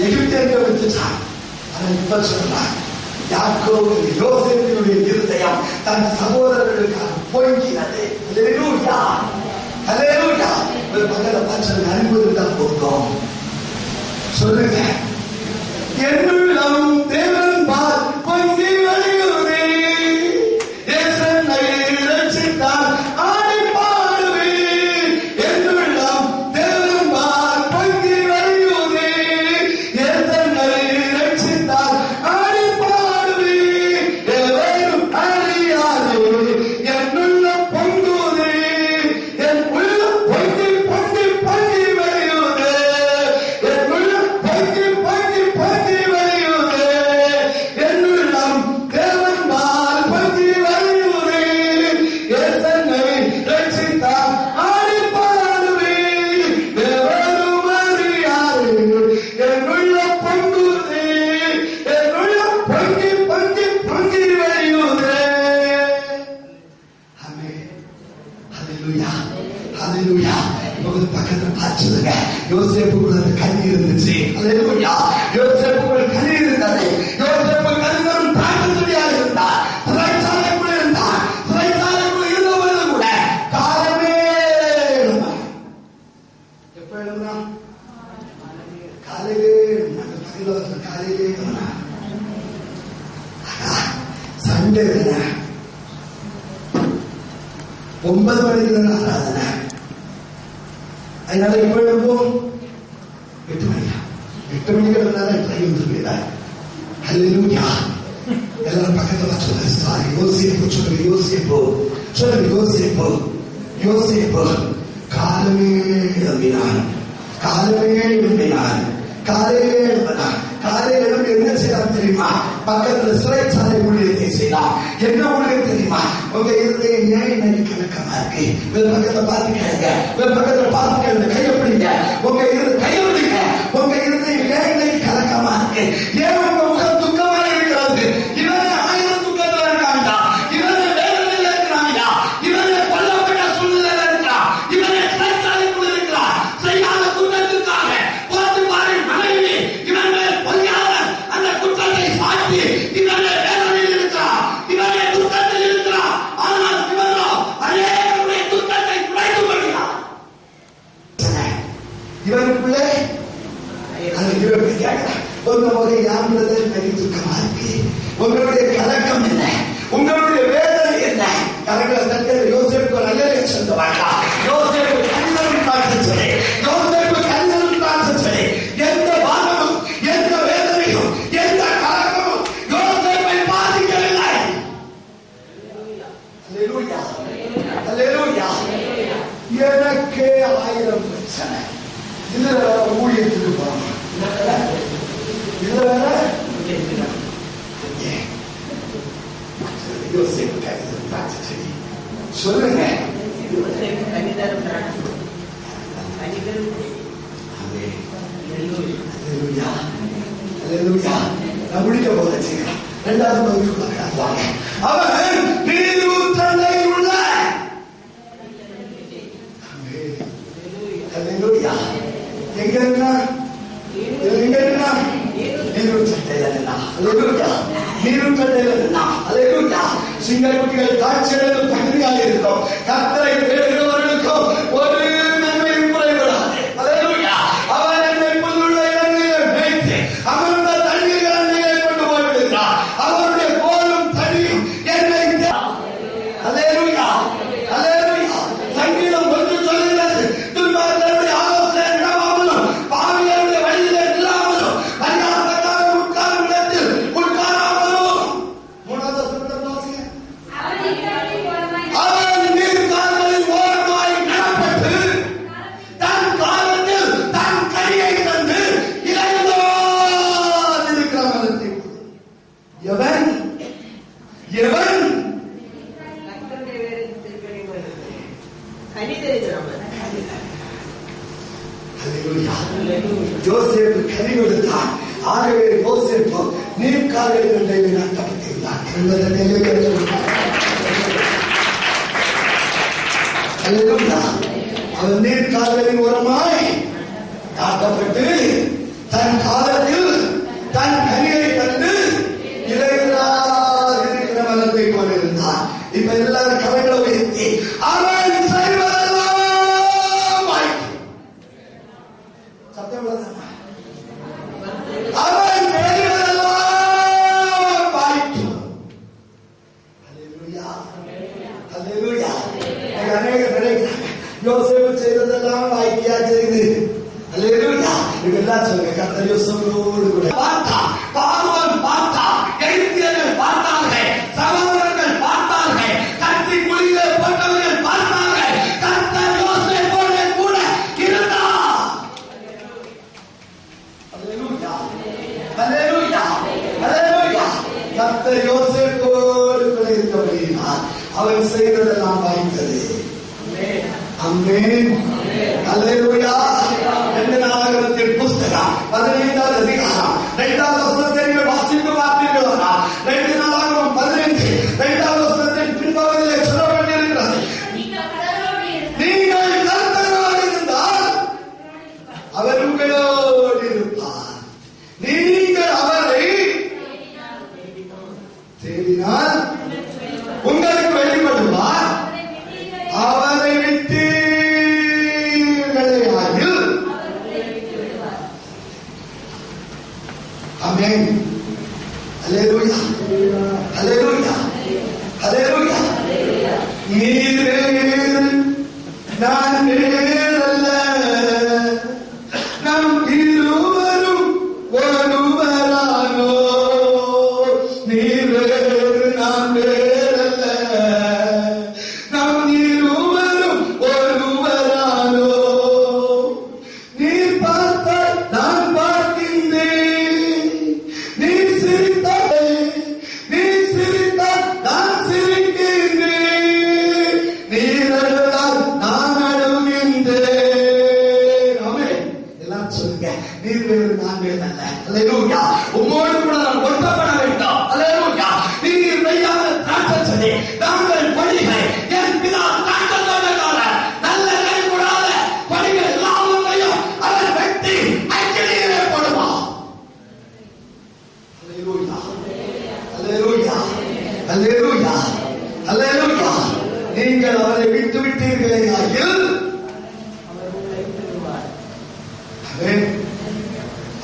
எகிப்தியர்களை வச்சுட்டான். ஆனால் இப்ப சொல்றான், யாக்கோபு யோசேப்பினுடைய இருதயம் தன் சகோதரர்களுக்காக பொங்கினது. அல்லேலூயா. அல்லேலூயா. ஒரு பக்கத்துல பார்த்து அன்பு இருந்தா போதும். சொல்லுங்க, என்னுள்ளம் தேவன் பார் பொங்கி வழியுதே, என்னை ரட்சித்தார் ஆடி பாடுவே. என்னுள்ளம் தேவன் பார் பொங்கி வழியுதே, என்னை ரட்சித்தார் ஆடி பாடுவே. எவரும் அறியாதே என்னுள்ளம் பொங்குதே, என் உள்ளம் பொங்கி பொங்கி பொங்கி வழியுதே, என் உள்ளம் பொங்கி பொங்கி பொங்கி வழியுதே. காலையிலே காலையிலே சண்டே 9 மணிக்கு தான் ஆராதனை. அதனால இப்ப எழுப்போம் 8 மணியா 8 மணிக்கு ட்ரெயின் வந்துருக்கீங்களா? அல்லேலூயா. எல்லாரும் பக்கத்துல சொல்லுங்க. யோசிப்பு சொல்லுங்க. யோசிப்பு காலமே எழுப்பினான். காலையில் எழுப்பி என்ன செய்யலாம் தெரியுமா? பக்கத்துல சிறைச்சாலை ஊழியத்தை செய்யலாம். என்ன ஊழியம் தெரியுமா? உங்க இருதயம் ஏன் இன்னைக்கு கலக்கமா இருக்கு? பக்கத்துல பார்த்து கேளுங்க. கையப்பிடிங்க. உங்க கையப்பிடிங்க. உங்க இருதயம் ஏன் இன்னைக்கு கலக்கமா இருக்கு? ஏன் உங்க முகம் துக்கமா இருக்கிறது? இவன் 1000 துக்கத்துல இருக்காண்டா. இவன் வேதனையில இருக்கிறாண்டா. இவன் கொல்லப்பட்ட சூழ்நிலையில இருக்கிறான். இவன் சிறைச்சாலைக்குள் இருக்கிறான். செய்யாத குற்றத்துக்காக போட்டு பாரு மனைவி இவன் பொய்யாத அந்த குற்றத்தை சாட்டி இவன் வேதனையில் இருக்கிறான். இவன் துக்கத்தில் இருக்கிறான். ஆனால் இவனோ அநேகருடைய துக்கத்தை குறைத்து கொள்கிறான். இவனுக்குள்ளே உங்க வகை யாருன்றது எனக்கு துக்கமா இருக்கு. உங்களுடைய கலக்கம் என்ன? உங்களுடைய வேதனை என்ன? கலங்களை தட்ட யோசிப்பு நல்ல சொல்லுவாங்க. யோசிப்பு கண்களும் பிரார்த்தனை. எந்த வாதமும் எந்த வேதனையும் எந்த கலக்கமும் யோசிப்பை பாதிக்கவில்லை. எனக்கே 1000 பிரச்சனை. இதுல ஊழியத்துக்கு போறோம். சொல்லுங்க. நான் முடிக்க போறேன். 2வது பகுதிக்குள்ள அவன் நீரூற்றண்டை உள்ள எங்க இருந்தா சிங்கக்குட்டிகள் காட்சிகளுக்கு தகுதியாக இருக்கும். கர்த்தரை தேடுகிறவர்களுக்கும் ஒரு நன்மையும் குறைவிடாது. அவர் என்னை புல்லுள்ள இடங்களிலே மேய்த்து அமர்ந்த தண்ணீர்கள் அண்டையிலே கொண்டு போய்விடுகிறார். அவருடைய கோலும் தடியும் என்னை சங்கீதம் 1 சொல்லுகிறது. துன்மார்க்கருடைய ஆலோசனை நடவாமலும் பாவியருடைய வழியிலே இல்லாமலும் பரிகாசக்காரர் உட்காரும் இடத்தில் உட்காராமலும். 3வது வசனம் வாசிங்க. அவன் நீர்க்கால்களின் ஓரமாய் நடப்பட்டு தன் காலத்தில் தன் கனியை தந்து இளையோர் இருக்கிற மரத்தை எவன் யோசேப்பு கனி கொடுத்தான். ஆகவே யோசேப்பு நீர்க்கால்களின் நாட்டப்பட்டிருந்தான். அவன் நீர்க்கால்களின் ஓரமாய் நாட்டப்பட்டு தன் காலத்தில் தன் கனியை தந்து இளைஞராக இருக்கிற மரத்தை கொண்டிருந்தான். இப்ப எல்லாரும் கலைகளை உயர்த்தி அவன் செய்வதெல்லாம் சத்தம் அவன் செய்வதெல்லாம் வாய்ப்பு. அநேக நினைக்கிறாங்க யோசேப்பு செய்ததெல்லாம் வாய்ப்பியா செய்து. இதெல்லாம் சொல்லுங்க. கர்த்தர் யோசேப்போடு கூட பார்த்தான். பார்வன் பார்த்தான். எகிப்தியர்கள் பார்த்தார்கள். சகோதரர்கள் பார்த்தார்கள். கத்தி குழியிலே போட்டவர்கள் பார்த்தார்கள். கர்த்தர் யோசேப்போடு கூட இருந்தார். கர்த்தர் யோசேப்போடு கூட இருந்தபடியினால் அவன் செய்ததெல்லாம் வாய்த்தது. ஆமென். அல்லேலூயா. 2 நாளாகமத்தின் புஸ்தகம் 15வது அதிகாரம் 2வது வசனத்தை நீங்கள் வாசித்து பார்த்தீர்களா? 2 நாளாகமம் 15 2வது வசனத்தின் பின்பகுதியிலே சொல்லப்பட்டிருக்கிறது. நீங்கள் கர்த்தரோடு இருந்தால் அவர் உங்களோடு இருப்பார். நீங்கள் அவரை தேடினால் உங்களுக்கு வெளிப்படுவார். அவரை விட்டு ஆமென். அல்லேலூயா, அல்லேலூயா, அல்லேலூயா. நீர் வேறு நான் வேறல்ல, நம் இருவரும் ஒருவரானோ. நீர் வேறு நான் வேறல்ல, நம் இருவரும் ஒருவரானோ. நீர் பார்த்தால் நான் பார்க்கின்றேன், நீர் சிரித்தால் நான் சிரிக்கின்றேன், நீர் அழுதால் நான் அழுகின்றேன். ஆமென். எல்லாம் சொல்லுங்க, நீர் வேறு நான் வேறு அல்ல. அல்லேலூயா. உம்மோடு கூட நான் ஒட்டப்பட வேண்டும். அல்லேலூயா. நீர் மெய்யான திராட்சைச்செடி, நாங்கள் கொடிகள். என் பிதா திராட்சைத்தோட்டக்காரர். நல்ல கனி கொடாத கொடிகள் எல்லாவற்றையும் அவர் வெட்டி அக்கினியிலே போடுவார். அல்லேலூயா, அல்லேலூயா, அல்லேலூயா, அல்லேலூயா. நீங்கள் அவரை விட்டு விட்டீர்களே ஆகில்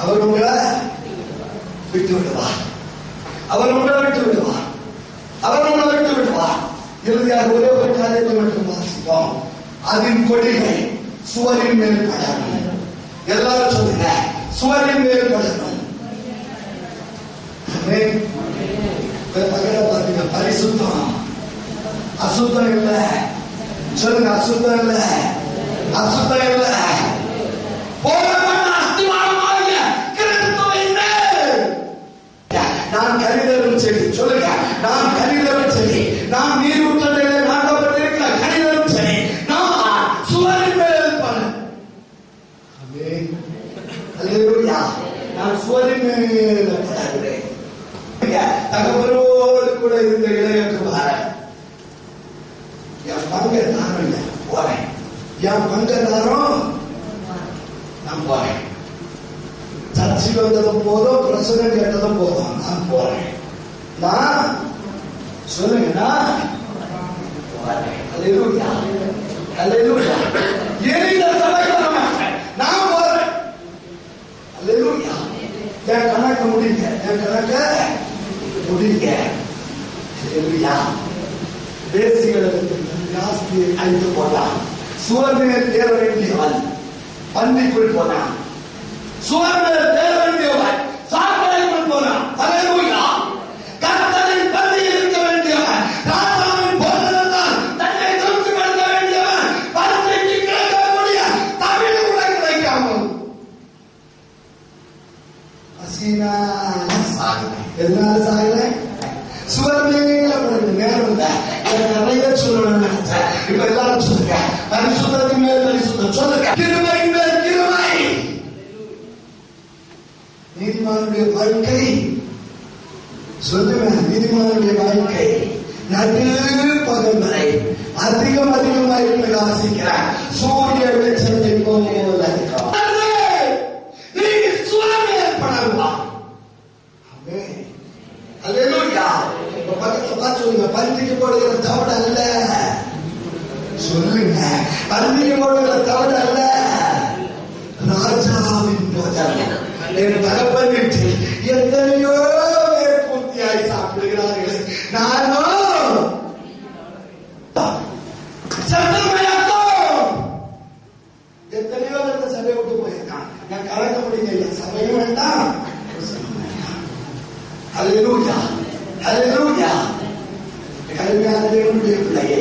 அவர் உங்களை விட்டு விடுவார். அவர் உங்களை விட்டு விடுவார். அவர் உங்களை விட்டு விடுவார். இறுதியாக ஒரே ஒரு காரியத்தை மட்டும் வாசிப்போம். அதன் கொடிகள் சுவரின் மேல் படணும். எல்லாரும் சொல்லுங்க, சுவரின் மேல் படணும். பாத்தீங்க, பரிசுத்தம் அசுத்தம் இல்ல. சொல்லுங்க, அசுத்தம் இல்ல, அசுத்தம் இல்ல. நான் கனிதரும் செடி. சொல்லுங்க, நான் கனிதரும் செடி. நான் நீர் ஊற்றலையிலே நாட்டப்பட்டிருக்கிற கனிதரும் செடி. நான் சுவரின் மேல் படணும். அல்லேலூயா. நான் சுவரின் மேல் படுகிறேன். தகவலோடு கூட இருந்த இளையகுமாரன், என் பங்கதாரம் இல்லை, போறேன். என் பங்கதாரம் நான் போறேன். சர்ச்சுக்கு வந்ததும் போதும், பிரசங்கம் கேட்டதும் போதும், நான் போறேன். நான் சொல்லுங்க, நான் போறேன். அல்லேலூயா, அல்லேலூயா. ஏன் இந்த சபைக்கு வர மாட்டேன்? நான் போறேன். அல்லேலூயா. என் கணக்க முடிங்க, என் கணக்க முடிங்க. அல்லேலூயா. தேசிகளுக்கு ஜாஸ்தி அழித்து போனான். சுவர்மேல் தேர வேண்டியவன் பன்னிக்குள் போனான். சுவர்மேல் தேர வேண்டியவன் சாக்கடைக்குள் போனான். அல்லேலூயா. கர்த்தரின் பந்தியில் இருக்க வேண்டியவன், ராஜாவின் போதனத்தால் தன்னை திருப்திப்படுத்த வேண்டியவன், பரீட்சைக்கு கிடைக்கக்கூடிய தமிழ் கூட கிடைக்காமல் எதனால சாகல? சுவர்மேல நேரம் இல்ல. நிறைய சொல்லணும்னு நினைச்சேன். இப்ப எல்லாரும் சொல்லுங்க, பரிசுத்தத்தின் மேல் பரிசுத்தம். சொல்லுங்க, கிருபை மேல் கிருபை. நீதிமானுடைய வாழ்க்கை, சொல்லுங்க, நீதிமானுடைய வாழ்க்கை நடு பகல் வரை அதிகமாய் பிரகாசிக்கிற சூரிய வெளிச்சத்தை போல இருக்கும். நீ சுவர்மேல் படலாம். அல்லேலூயா. பக்கத்துல பார்த்து சொல்லுங்க, பந்திக்கு போடுகிற தவிட அல்ல. சொல்லுங்க, பந்திக்கு போடுகிற தவிட அல்ல, ராஜாவின் போதனை. என் தகப்பன் வீட்டில் எத்தனையோ பேர் பூர்த்தியாய் சாப்பிடுகிறார்கள். நானும் சத்தமயக்கம். எத்தனையோ பேர் சபை விட்டு போயிருக்கான். நான் கலக்க முடியல, சபையும் வேண்டாம். அல்லேலூயா, அல்லேலூயா. கல்வியான தேவனுடைய பிள்ளையே,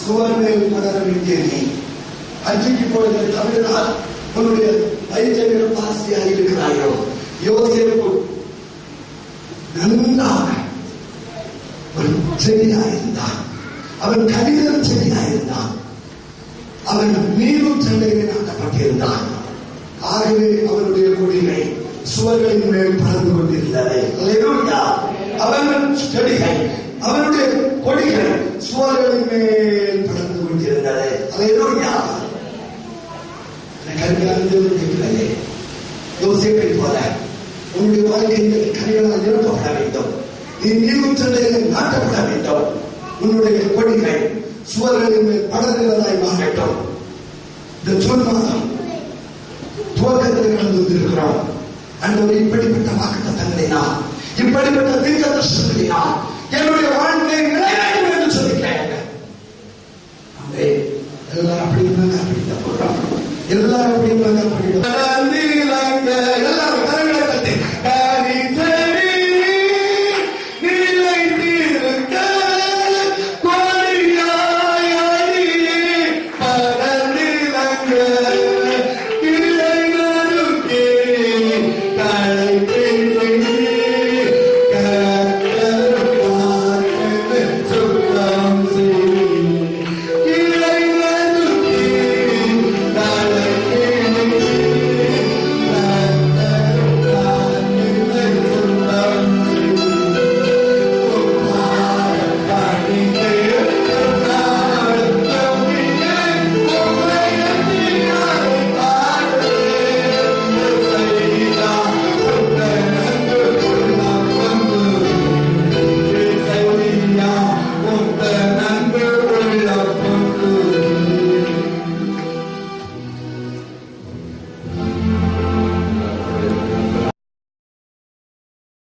சுவர் மேல் படர வேண்டிய நீ அஞ்சுக்கு போகிற தமிழால் உன்னுடைய வயிற்று பாசியாக இருக்கிறாயோ? யோசேப்பு நன்றாக ஒரு செடியாயிருந்தான். அவன் கனிதம் செடியாயிருந்தான். அவன் நீரும் சண்டையில் நாட்டப்பட்டிருந்தான். ஆகவே அவனுடைய கொடிகள் சுவர்களின் மேல் பறந்து கொண்டிருந்தது. அல்லேலூயா. அவன் செடிகள், அவனுடைய கொடிகள் சுவர்களின் மேல் பறந்து கொண்டிருந்தது. அல்லேலூயா. கல்வியாளர்களே, யோசேப்பை போல உன்னுடைய வாழ்க்கையில் கனிகளால் நிரப்பப்பட வேண்டும். நீ நீரும் சண்டையில் நாட்டப்பட வேண்டும். உன்னுடைய கொடிகள் சுவர்களின் மேல் படர்கிறதாய் மாறட்டும். இந்த ஜூன் மாதம் துவக்கத்தில் கடந்து வந்திருக்கிறோம். அன்று இப்படிப்பட்ட வாக்குத்தத்தங்களை நான், இப்படிப்பட்ட தீர்க்க தரிசனங்களை நான் என்னுடைய வாழ்க்கையை